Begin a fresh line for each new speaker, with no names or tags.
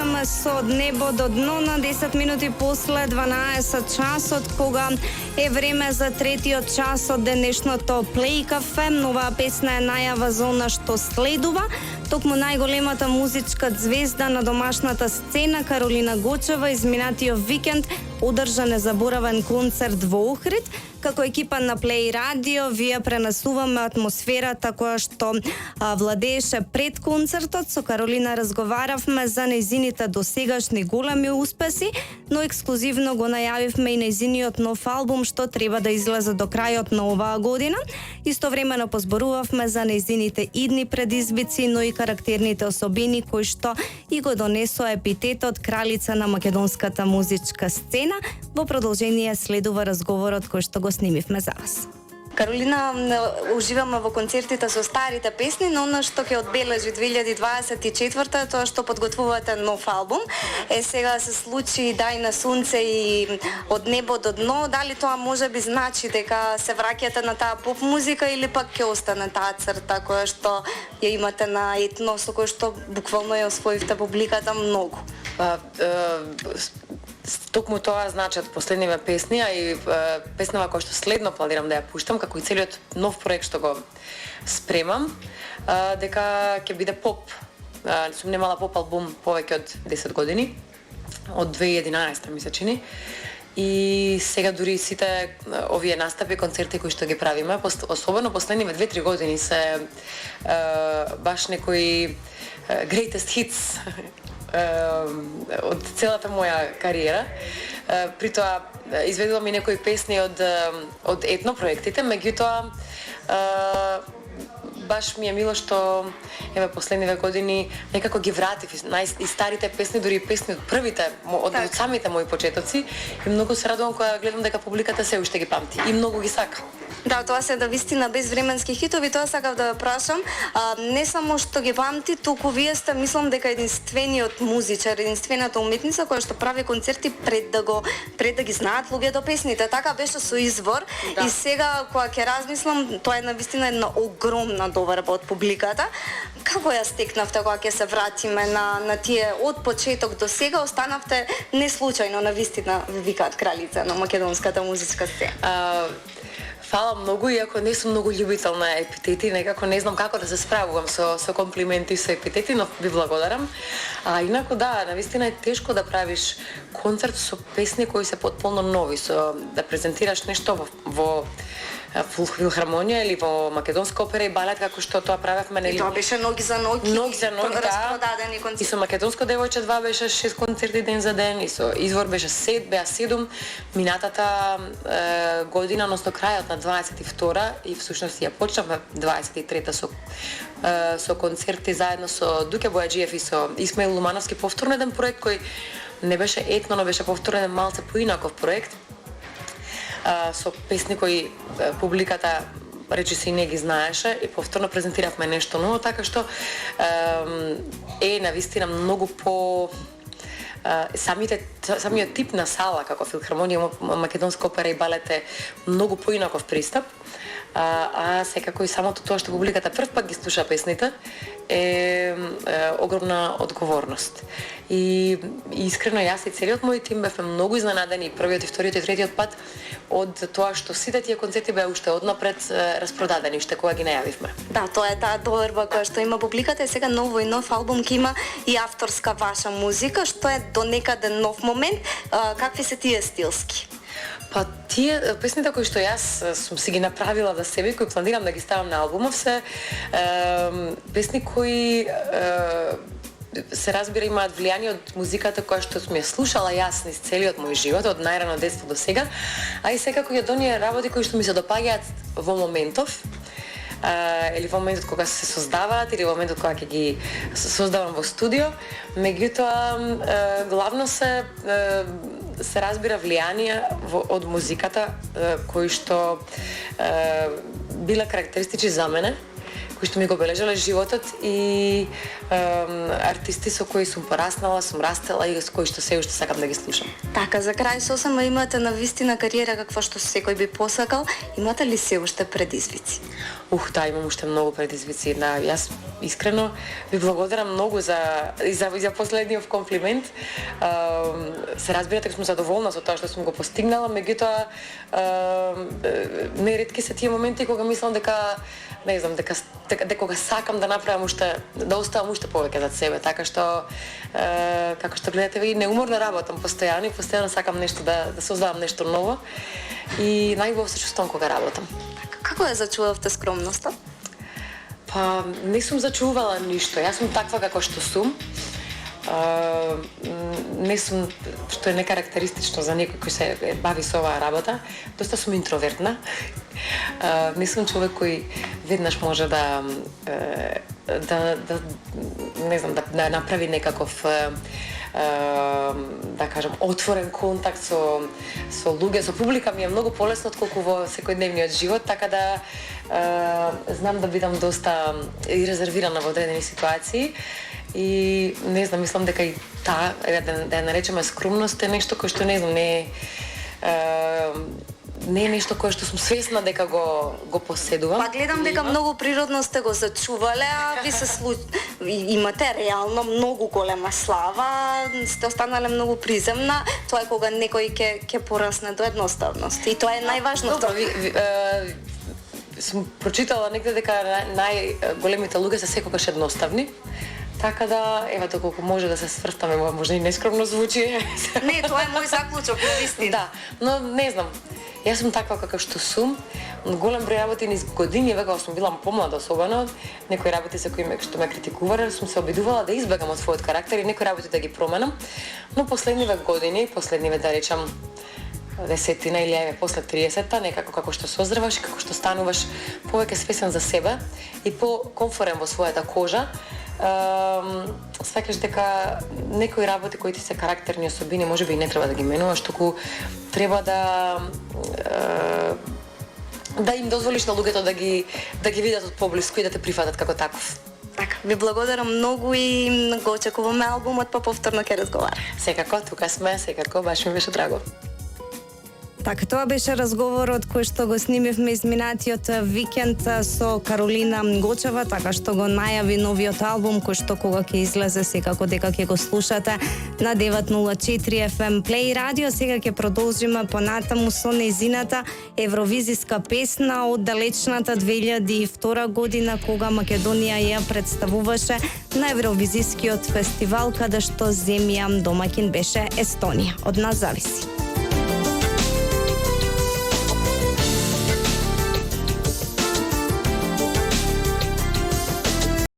слушаме со Од небо до дно на 10 минути после 12 часот, кога е време за третиот час од денешното Плей кафе. Новаа песна е најава за она што следува. Токму најголемата музичка звезда на домашната сцена Каролина Гочева изминатиот викенд одржа незаборавен концерт во Охрид. Како екипа на Плей Радио, вие пренесуваме атмосферата која што владееше пред концертот. Со Каролина разговаравме за нејзините досегашни големи успеси, но ексклузивно го најавивме и нејзиниот нов албум што треба да излезе до крајот на оваа година. Истовремено позборувавме за нејзините идни предизвици, но и карактерните особини кои што и го донесоа епитетот кралица на македонската музичка сцена. Во продолжение следува разговорот кој што го снимивме за вас. Каролина, уживаме во концертите со старите песни, но она што ќе одбележи 2024 е тоа што подготвувате нов албум. Сега се случи Дај на сонце и Од небо до дно. Дали тоа може би значи дека се враќате на таа поп музика или пак ќе остане таа црта која што ја имате на етно, со кој што буквално ја освоивте публиката многу?
Токму тоа значат последниве песни, а и песнава која што следно планирам да ја пуштам, како и целиот нов проект што го спремам, дека ќе биде поп. Сум немала поп албум повеќе од 10 години, од 2011 ми се чини. И сега дури сите овие настапи, концерти кои што ги правиме, особено последниве 2-3 години се баш некои greatest hits од целата моја кариера. При тоа изведувам и некои песни од етно проектите, меѓутоа баш ми е мило што еве последниве години некако ги вратив и старите песни, дури и песни од првите, од самите мои почетоци, и многу се радувам кога гледам дека публиката се уште ги памти и многу ги сака.
Да, тоа се да вистина безвременски хитови, тоа сакав да ве прашам. Не само што ги памти, туку вие сте, мислам дека единствениот музичар, единствената уметница која што прави концерти пред да ги знаат луѓето песните. Така беше со Извор. Да. И сега кога ќе размислам, тоа е навистина една огромна доверба од публиката. Како ја стекнавте кога ќе се вратиме на тие од почеток до сега? Останавте не случајно, навистина ве викаат кралица на македонската музичка сцена.
Фала многу, иако не сум многу љубител на епитети, некако не знам како да се справувам со комплименти и со епитети, но ви благодарам. Инаку да, навистина е тешко да правиш концерт со песни кои се потполно нови, да презентираш нешто во филхармонија или во македонска опера и балет, како што тоа правевме, нели?
И тоа беше ноги за ноги,
да.
Распродадени концерти.
И со македонско девојче 2 беше 6 концерти ден за ден, и со Извор беше 7, минатата година, односно крајот на 22 и всушност ја почнавме 23-та со концерти заедно со Дуке Бојаджиев и со Исмаил Лумановски, повторно еден проект кој не беше етно, но беше повторно малце поинаков проект, со песни кои публиката речиси не ги знаеше, и повторно презентиравме нешто ново, така што навистина многу по самиот тип на сала, како филхармонија, македонска опера и балет е многу поинаков пристап, а секако и самото тоа што публиката прв пат ги слуша песните е огромна одговорност. И искрено јас и целиот мој тим бевме многу изненадени првиот и вториот и третиот пат од тоа што сите тие концерти беа уште однапред распродадени, уште кога ги најавивме.
Да, тоа е таа доверба која што има публиката, и сега нов албум ќе има и авторска ваша музика, што е до некаде нов момент. Какви се тие стилски?
Па тие песните кои што јас сум си ги направила за себе, кои планирам да ги ставам на албумов, се песни кои се разбира имаат влијание од музиката која што сум ја слушала јас низ целиот мој живот, од најрано детство до сега, а и секако и од оние работи кои што ми се допаѓаат во моментов, или во моментот кога се создаваат, или во моментот кога ќе ги создавам во студио. Меѓутоа, главно се разбира влијание од музиката кои што биле карактеристични за мене кои што ми го бележале животот и артисти со кои сум пораснала, сум растела и со кои што се уште сакам да ги слушам.
Така, за крај сосема имате на вистина кариера каква што секој би посакал, имате ли се уште предизвици?
Да, имам уште многу предизвици. Јас искрено ви благодарам многу за последниот комплимент. Се разбирате дека сум задоволна со тоа што сум го постигнала, меѓутоа неретки се тие моменти кога мислам дека не знам, дека кога сакам да направам уште, да оставам уште повеќе за себе, така што како што гледате ви, неуморно работам постојано и постојано сакам нешто да создавам нешто ново и најубаво се чувствувам кога работам.
Како ја зачувавте скромноста?
Па, не сум зачувала ништо. Јас сум таква како што сум. Не сум, што е некарактеристично за некој кој се бави со оваа работа. Доста сум интровертна. Не сум човек кој веднаш може да не знам, да направи некаков да кажам, отворен контакт со луѓе, со публика ми е многу полесно отколку во секојдневниот живот, така да знам да бидам доста и резервирана во одредени ситуации и не знам, мислам дека и таа, да ја наречеме скромност, е нешто кој што не знам, не е нешто кое што сум свесна дека го поседувам.
Па гледам дека многу природно сте го зачувале, а ви се имате реално многу голема слава, сте останале многу приземна, тоа е кога некој ќе порасне до едноставност и тоа е најважното.
Сум прочитала негде дека најголемите луѓе се секогаш едноставни. Така да, ева доколку може да се сврстаме, може и нескромно звучи.
Не, тоа е мој заклучок, навистина.
Да, но не знам. Јас сум таква каква што сум. Голем број работи низ години, кога сум била помлада особено, некои работи за кои што ме критикувале, сум се обидувала да избегам од својот карактер и некои работи да ги променам. Но последниве години, да речам 10-тина или еве после 30-та, некако како што созреваш и како што стануваш повеќе свесен за себе и по-комфорен во својата кожа, сваќаш дека некои работи кои ти се карактерни особини можеби и не треба да ги менуваш, туку треба да им дозволиш на луѓето да ги видат од поблиску и да те прифатат како таков.
Така, ви благодарам многу и го очекуваме албумот, па повторно ќе разговараме.
Секако, тука сме, секако, баш ми беше драго.
Така, тоа беше разговорот кој што го снимивме изминатиот викенд со Каролина Гочева, така што го најави новиот албум кој што кога ќе излезе секако дека ќе го слушате на 904 FM Play Radio. Сега ќе продолжиме понатаму со нејзината евровизиска песна од далечната 2002 година кога Македонија ја представуваше на Евровизискиот фестивал каде што земја домаќин беше Естонија. Од нас зависи.